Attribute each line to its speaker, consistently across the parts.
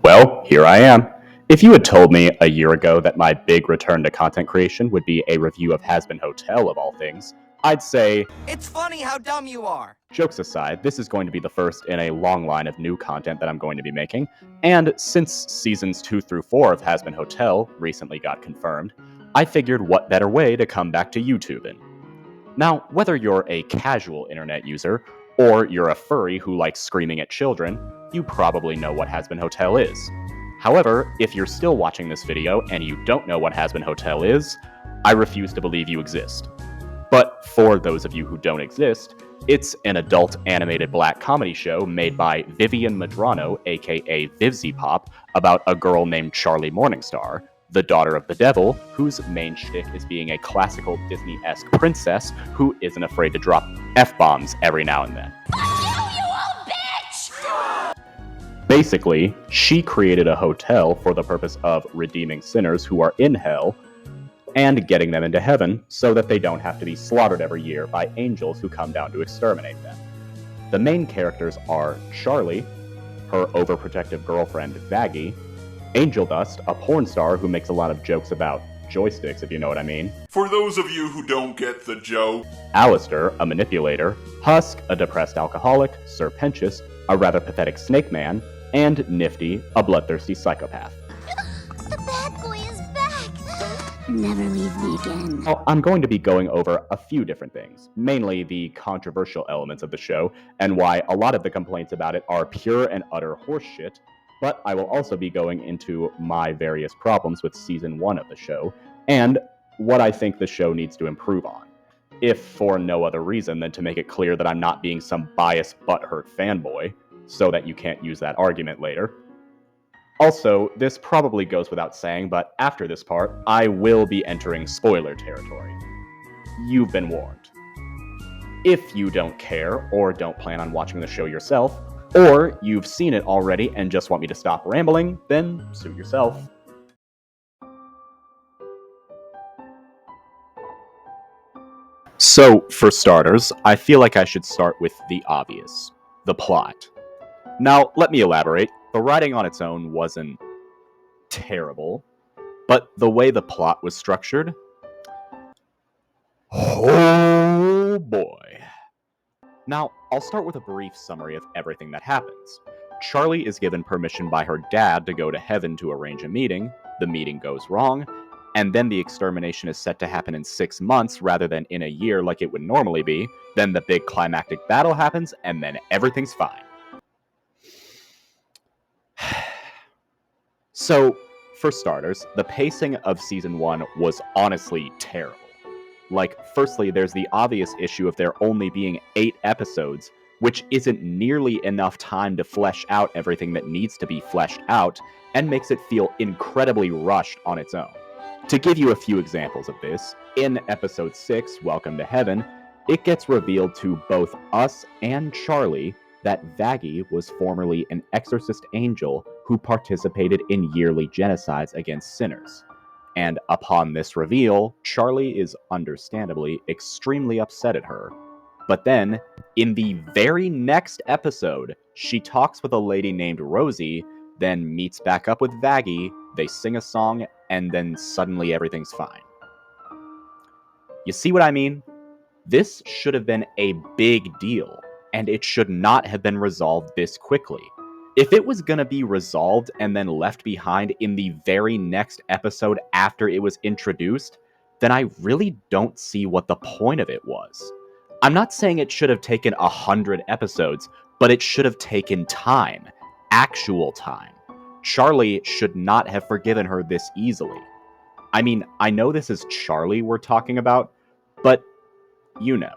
Speaker 1: Well, here I am. If you had told me a year ago that my big return to content creation would be a review of Hazbin Hotel of all things, I'd say,
Speaker 2: it's funny how dumb you are.
Speaker 1: Jokes aside, this is going to be the first in a long line of new content that I'm going to be making, and since seasons 2 through 4 of Hazbin Hotel recently got confirmed, I figured what better way to come back to YouTubing. Now, whether you're a casual internet user, or you're a furry who likes screaming at children, you probably know what Hazbin Hotel is. However, if you're still watching this video and you don't know what Hazbin Hotel is, I refuse to believe you exist. But for those of you who don't exist, it's an adult animated black comedy show made by Vivian Madrano, aka Vivziepop, about a girl named Charlie Morningstar, the daughter of the devil, whose main shtick is being a classical Disney-esque princess who isn't afraid to drop F-bombs every now and then. Basically, she created a hotel for the purpose of redeeming sinners who are in hell and getting them into heaven so that they don't have to be slaughtered every year by angels who come down to exterminate them. The main characters are Charlie, her overprotective girlfriend Vaggie, Angel Dust, a porn star who makes a lot of jokes about joysticks, if you know what I mean.
Speaker 3: For those of you who don't get the joke.
Speaker 1: Alistair, a manipulator, Husk, a depressed alcoholic, Serpentious, a rather pathetic snake man, and Nifty, a bloodthirsty psychopath.
Speaker 4: The bad boy is back! Never leave me again.
Speaker 1: Well, I'm going to be going over a few different things, mainly the controversial elements of the show, and why a lot of the complaints about it are pure and utter horseshit, but I will also be going into my various problems with Season 1 of the show, and what I think the show needs to improve on, if for no other reason than to make it clear that I'm not being some biased butthurt fanboy, so that you can't use that argument later. Also, this probably goes without saying, but after this part, I will be entering spoiler territory. You've been warned. If you don't care, or don't plan on watching the show yourself, or you've seen it already and just want me to stop rambling, then suit yourself. So, for starters, I feel like I should start with the obvious, the plot. Now, let me elaborate. The writing on its own wasn't terrible, but the way the plot was structured, oh boy. Now, I'll start with a brief summary of everything that happens. Charlie is given permission by her dad to go to heaven to arrange a meeting, the meeting goes wrong, and then the extermination is set to happen in 6 months rather than in a year like it would normally be, then the big climactic battle happens, and then everything's fine. So, for starters, the pacing of Season 1 was honestly terrible. Like, firstly, there's the obvious issue of there only being 8 episodes, which isn't nearly enough time to flesh out everything that needs to be fleshed out, and makes it feel incredibly rushed on its own. To give you a few examples of this, in Episode 6, Welcome to Heaven, it gets revealed to both us and Charlie that Vaggie was formerly an exorcist angel who participated in yearly genocides against sinners. And upon this reveal, Charlie is understandably extremely upset at her. But then, in the very next episode, she talks with a lady named Rosie, then meets back up with Vaggie, they sing a song, and then suddenly everything's fine. You see what I mean? This should have been a big deal, and it should not have been resolved this quickly. If it was gonna be resolved and then left behind in the very next episode after it was introduced, then I really don't see what the point of it was. I'm not saying it should have taken 100 episodes, but it should have taken time. Actual time. Charlie should not have forgiven her this easily. I mean, I know this is Charlie we're talking about, but you know.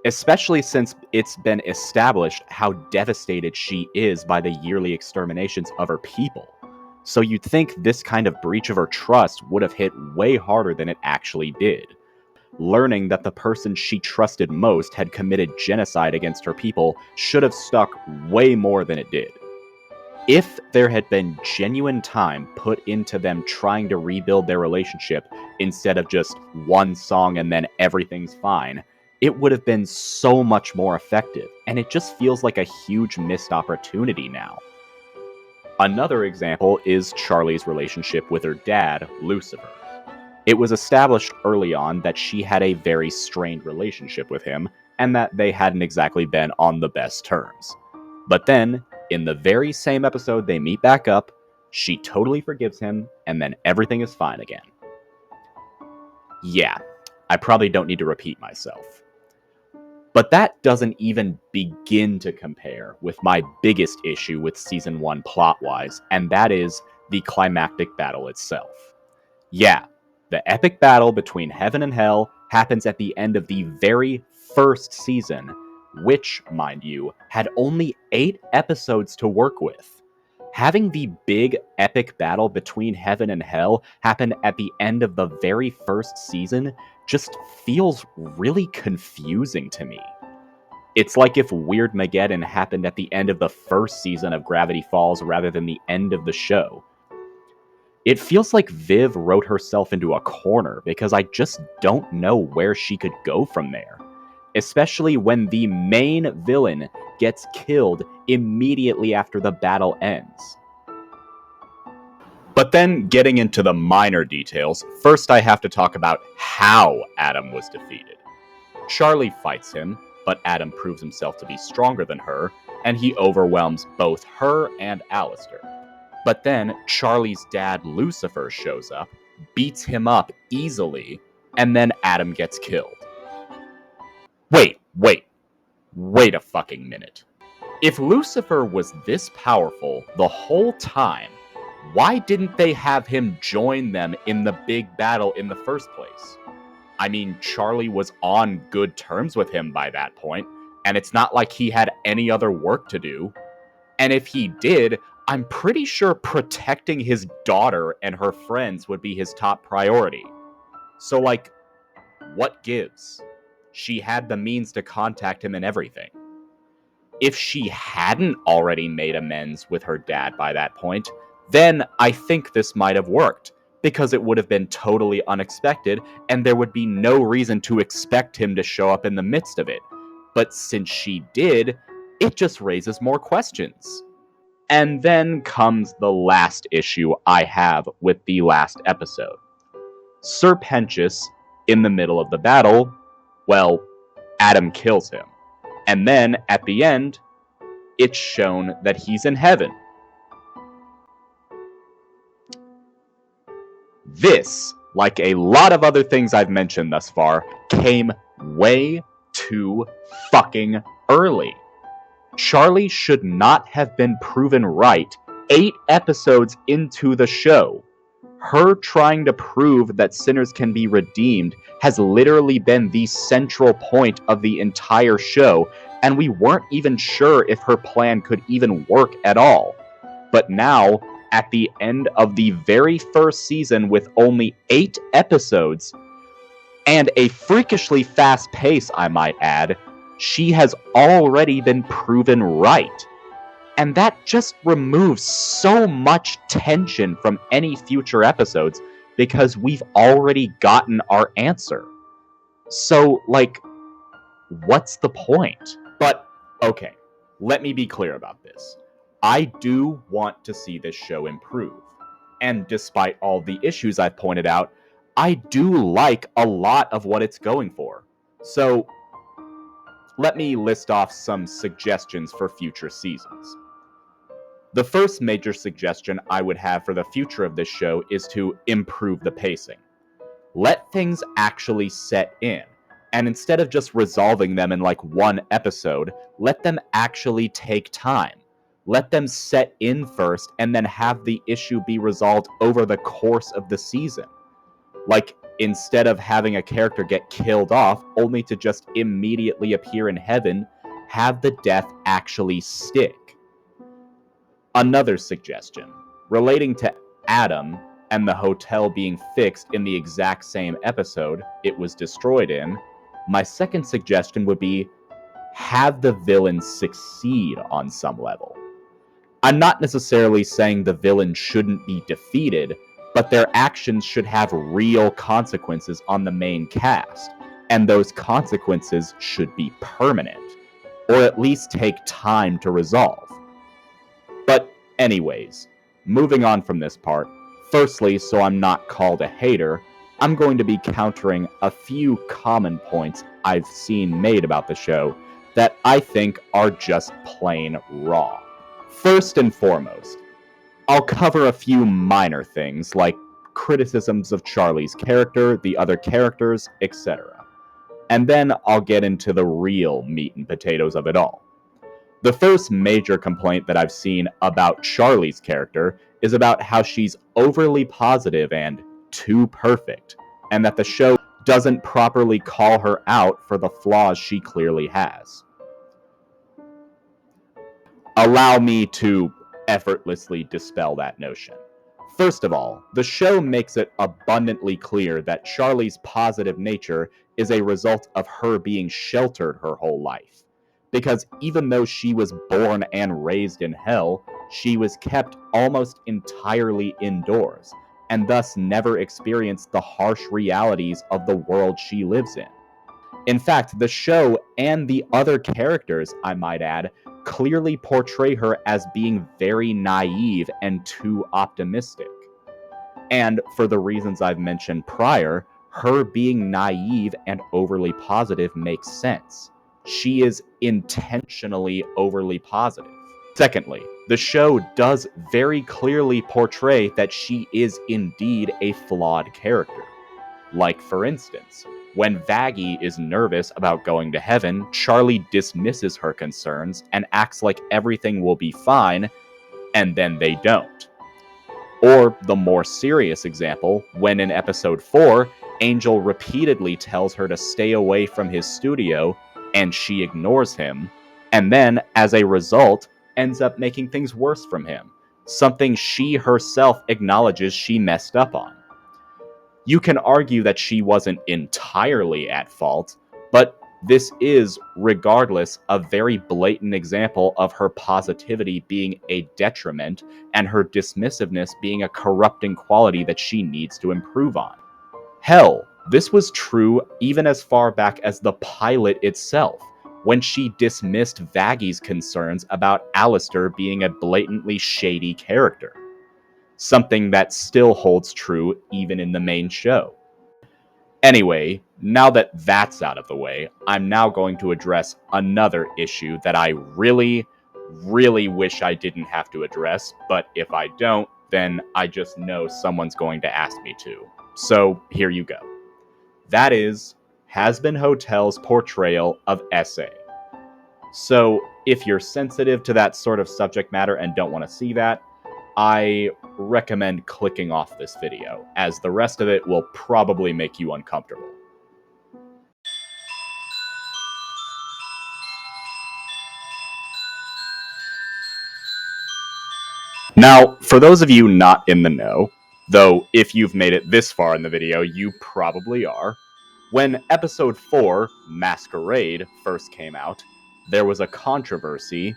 Speaker 1: Especially since it's been established how devastated she is by the yearly exterminations of her people. So you'd think this kind of breach of her trust would have hit way harder than it actually did. Learning that the person she trusted most had committed genocide against her people should have stuck way more than it did. If there had been genuine time put into them trying to rebuild their relationship instead of just one song and then everything's fine, it would have been so much more effective, and it just feels like a huge missed opportunity now. Another example is Charlie's relationship with her dad, Lucifer. It was established early on that she had a very strained relationship with him, and that they hadn't exactly been on the best terms. But then, in the very same episode they meet back up, she totally forgives him, and then everything is fine again. Yeah, I probably don't need to repeat myself. But that doesn't even begin to compare with my biggest issue with Season 1 plot-wise, and that is the climactic battle itself. Yeah, the epic battle between heaven and hell happens at the end of the very first season, which, mind you, had only 8 episodes to work with. Having the big epic battle between heaven and hell happen at the end of the very first season just feels really confusing to me. It's like if Weirdmageddon happened at the end of the first season of Gravity Falls rather than the end of the show. It feels like Viv wrote herself into a corner because I just don't know where she could go from there. Especially when the main villain gets killed immediately after the battle ends. But then, getting into the minor details, first I have to talk about how Adam was defeated. Charlie fights him, but Adam proves himself to be stronger than her, and he overwhelms both her and Alistair. But then, Charlie's dad, Lucifer, shows up, beats him up easily, and then Adam gets killed. Wait a fucking minute. If Lucifer was this powerful the whole time, why didn't they have him join them in the big battle in the first place? I mean, Charlie was on good terms with him by that point, and it's not like he had any other work to do. And if he did, I'm pretty sure protecting his daughter and her friends would be his top priority. So, like, what gives? She had the means to contact him and everything. If she hadn't already made amends with her dad by that point, then I think this might have worked, because it would have been totally unexpected, and there would be no reason to expect him to show up in the midst of it. But since she did, it just raises more questions. And then comes the last issue I have with the last episode. Sir Pentious, in the middle of the battle, well, Adam kills him. And then, at the end, it's shown that he's in heaven. This, like a lot of other things I've mentioned thus far, came way too fucking early. Charlie should not have been proven right 8 episodes into the show. Her trying to prove that sinners can be redeemed has literally been the central point of the entire show, and we weren't even sure if her plan could even work at all. But now, at the end of the very first season with only 8 episodes, and a freakishly fast pace, I might add, she has already been proven right. And that just removes so much tension from any future episodes because we've already gotten our answer. So, like, what's the point? But, okay, let me be clear about this. I do want to see this show improve. And despite all the issues I've pointed out, I do like a lot of what it's going for. So, let me list off some suggestions for future seasons. The first major suggestion I would have for the future of this show is to improve the pacing. Let things actually set in, and instead of just resolving them in like one episode, let them actually take time. Let them set in first, and then have the issue be resolved over the course of the season. Like, instead of having a character get killed off only to just immediately appear in heaven, have the death actually stick. Another suggestion, relating to Adam and the hotel being fixed in the exact same episode it was destroyed in, my second suggestion would be have the villain succeed on some level. I'm not necessarily saying the villain shouldn't be defeated, but their actions should have real consequences on the main cast, and those consequences should be permanent, or at least take time to resolve. But Anyways, moving on from this part, firstly, so I'm not called a hater, I'm going to be countering a few common points I've seen made about the show that I think are just plain wrong. First and foremost, I'll cover a few minor things like criticisms of Charlie's character, the other characters, etc. And then I'll get into the real meat and potatoes of it all. The first major complaint that I've seen about Charlie's character is about how she's overly positive and too perfect, and that the show doesn't properly call her out for the flaws she clearly has. Allow me to effortlessly dispel that notion. First of all, the show makes it abundantly clear that Charlie's positive nature is a result of her being sheltered her whole life. Because even though she was born and raised in hell, she was kept almost entirely indoors, and thus never experienced the harsh realities of the world she lives in. In fact, the show and the other characters, I might add, clearly portray her as being very naive and too optimistic. And for the reasons I've mentioned prior, her being naive and overly positive makes sense. She is intentionally overly positive. Secondly, the show does very clearly portray that she is indeed a flawed character. Like, for instance, when Vaggie is nervous about going to heaven, Charlie dismisses her concerns and acts like everything will be fine, and then they don't. Or the more serious example, when in episode 4, Angel repeatedly tells her to stay away from his studio, and she ignores him, and then, as a result, ends up making things worse from him, something she herself acknowledges she messed up on. You can argue that she wasn't entirely at fault, but this is, regardless, a very blatant example of her positivity being a detriment and her dismissiveness being a corrupting quality that she needs to improve on. Hell, this was true even as far back as the pilot itself, when she dismissed Vaggie's concerns about Alistair being a blatantly shady character. Something that still holds true even in the main show. Anyway, now that that's out of the way, I'm now going to address another issue that I really wish I didn't have to address, but if I don't, then I just know someone's going to ask me to. So here you go. That is Hazbin Hotel's portrayal of S.A. So if you're sensitive to that sort of subject matter and don't want to see that, I recommend clicking off this video, as the rest of it will probably make you uncomfortable. Now, for those of you not in the know, though if you've made it this far in the video, you probably are, when episode 4, Masquerade, first came out, there was a controversy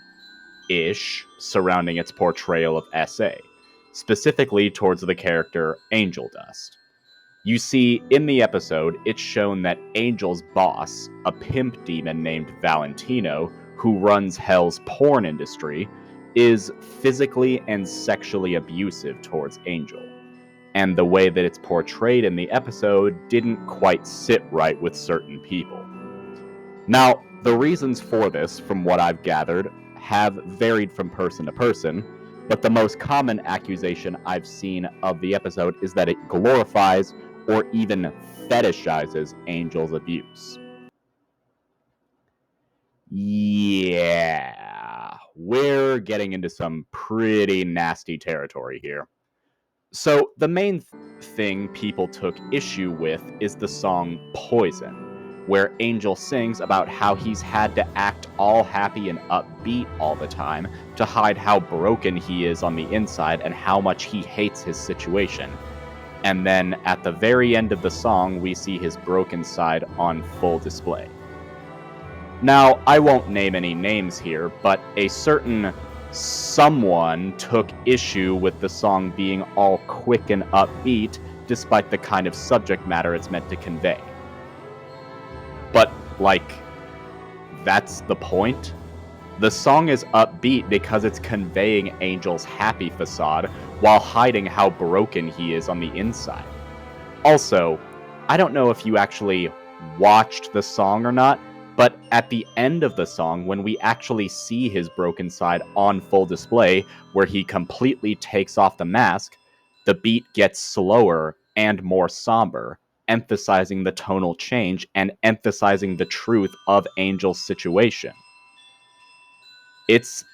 Speaker 1: surrounding its portrayal of S.A., specifically towards the character Angel Dust. You see, in the episode, it's shown that Angel's boss, a pimp demon named Valentino, who runs Hell's porn industry, is physically and sexually abusive towards Angel. And the way that it's portrayed in the episode didn't quite sit right with certain people. Now, the reasons for this, from what I've gathered, have varied from person to person, but the most common accusation I've seen of the episode is that it glorifies or even fetishizes Angel's abuse. Yeah, we're getting into some pretty nasty territory here. So, the main thing people took issue with is the song Poison, where Angel sings about how he's had to act all happy and upbeat all the time to hide how broken he is on the inside and how much he hates his situation. And then at the very end of the song, we see his broken side on full display. Now, I won't name any names here, but a certain someone took issue with the song being all quick and upbeat, despite the kind of subject matter it's meant to convey. But, like, that's the point? The song is upbeat because it's conveying Angel's happy facade while hiding how broken he is on the inside. Also, I don't know if you actually watched the song or not, but at the end of the song, when we actually see his broken side on full display, where he completely takes off the mask, the beat gets slower and more somber, emphasizing the tonal change and emphasizing the truth of Angel's situation. It's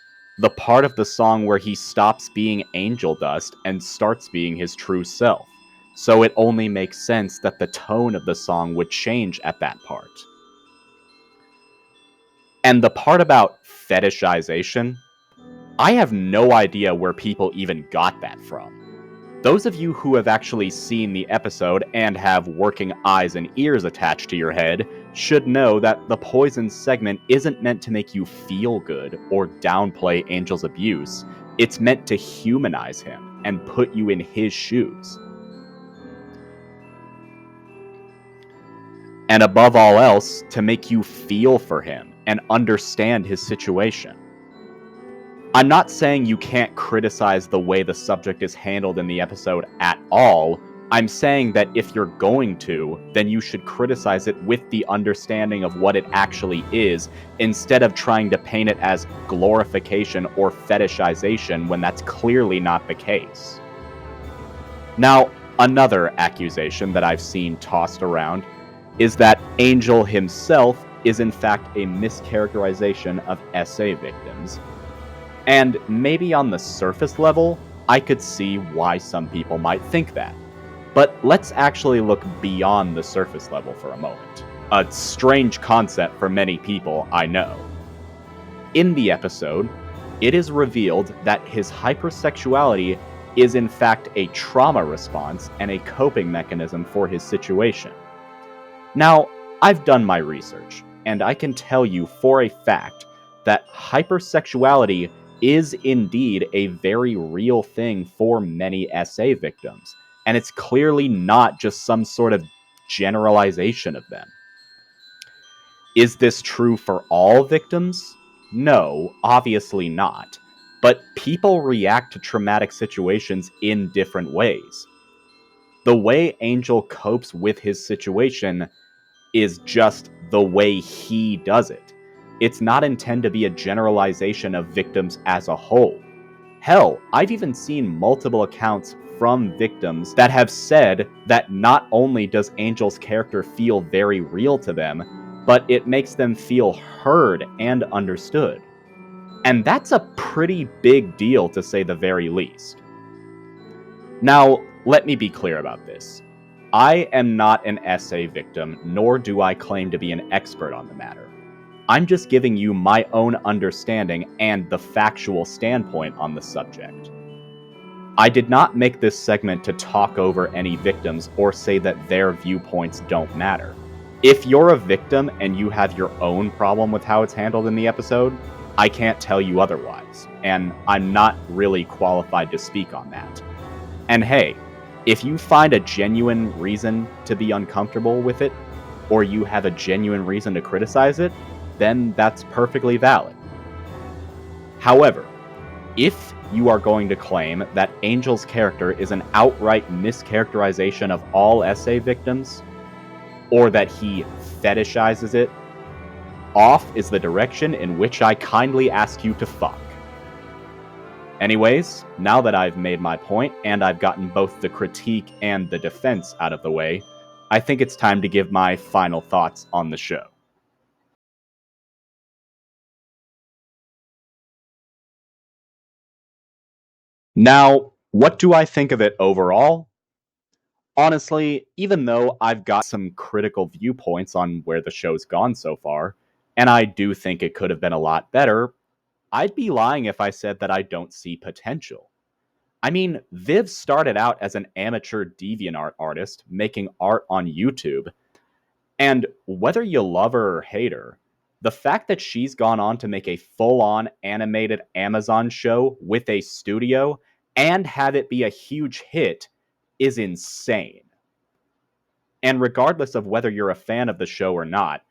Speaker 1: the part of the song where he stops being angel dust and starts being his true self. So it only makes sense that the tone of the song would change at that part. And the part about fetishization, I have no idea where people even got that from. Those of you who have actually seen the episode and have working eyes and ears attached to your head should know that the poison segment isn't meant to make you feel good or downplay Angel's abuse. It's meant to humanize him and put you in his shoes. And above all else, to make you feel for him and understand his situation. I'm not saying you can't criticize the way the subject is handled in the episode at all. I'm saying that if you're going to, then you should criticize it with the understanding of what it actually is, instead of trying to paint it as glorification or fetishization when that's clearly not the case. Now, another accusation that I've seen tossed around is that Angel himself is in fact a mischaracterization of SA victims. And maybe on the surface level, I could see why some people might think that. But let's actually look beyond the surface level for a moment. A strange concept for many people, I know. In the episode, it is revealed that his hypersexuality is in fact a trauma response and a coping mechanism for his situation. Now, I've done my research, and I can tell you for a fact that hypersexuality is indeed a very real thing for many SA victims, and it's clearly not just some sort of generalization of them. Is this true for all victims? No, obviously not. But people react to traumatic situations in different ways. The way Angel copes with his situation is just the way he does it. It's not intended to be a generalization of victims as a whole. Hell, I've even seen multiple accounts from victims that have said that not only does Angel's character feel very real to them, but it makes them feel heard and understood. And that's a pretty big deal, to say the very least. Now, let me be clear about this. I am not an SA victim, nor do I claim to be an expert on the matter. I'm just giving you my own understanding and the factual standpoint on the subject. I did not make this segment to talk over any victims or say that their viewpoints don't matter. If you're a victim and you have your own problem with how it's handled in the episode, I can't tell you otherwise, and I'm not really qualified to speak on that. And hey, if you find a genuine reason to be uncomfortable with it, or you have a genuine reason to criticize it, then that's perfectly valid. However, if you are going to claim that Angel's character is an outright mischaracterization of all SA victims, or that he fetishizes it, off is the direction in which I kindly ask you to fuck. Anyways, now that I've made my point and I've gotten both the critique and the defense out of the way, I think it's time to give my final thoughts on the show. Now, what do I think of it overall? Honestly, even though I've got some critical viewpoints on where the show's gone so far, and I do think it could have been a lot better, I'd be lying if I said that I don't see potential. I mean, Viv started out as an amateur DeviantArt artist making art on YouTube, and whether you love her or hate her, the fact that she's gone on to make a full-on animated Amazon show with a studio and have it be a huge hit is insane. And regardless of whether you're a fan of the show or not,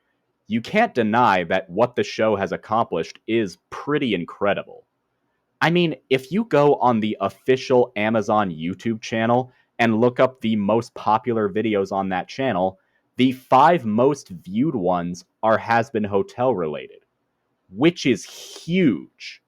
Speaker 1: you can't deny that what the show has accomplished is pretty incredible. I mean, if you go on the official Amazon YouTube channel and look up the most popular videos on that channel, the 5 most viewed ones are Hazbin Hotel related, which is huge.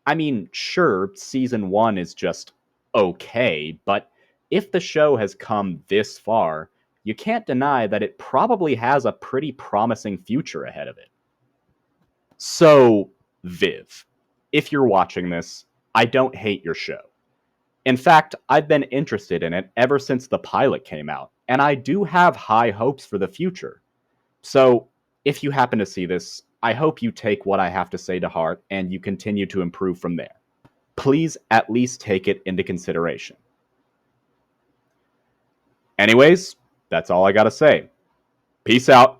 Speaker 1: I mean, sure, season 1 is just okay, but if the show has come this far, you can't deny that it probably has a pretty promising future ahead of it. So, Viv, if you're watching this, I don't hate your show. In fact, I've been interested in it ever since the pilot came out, and I do have high hopes for the future. So, if you happen to see this, I hope you take what I have to say to heart and you continue to improve from there. Please at least take it into consideration. Anyways, that's all I gotta say. Peace out.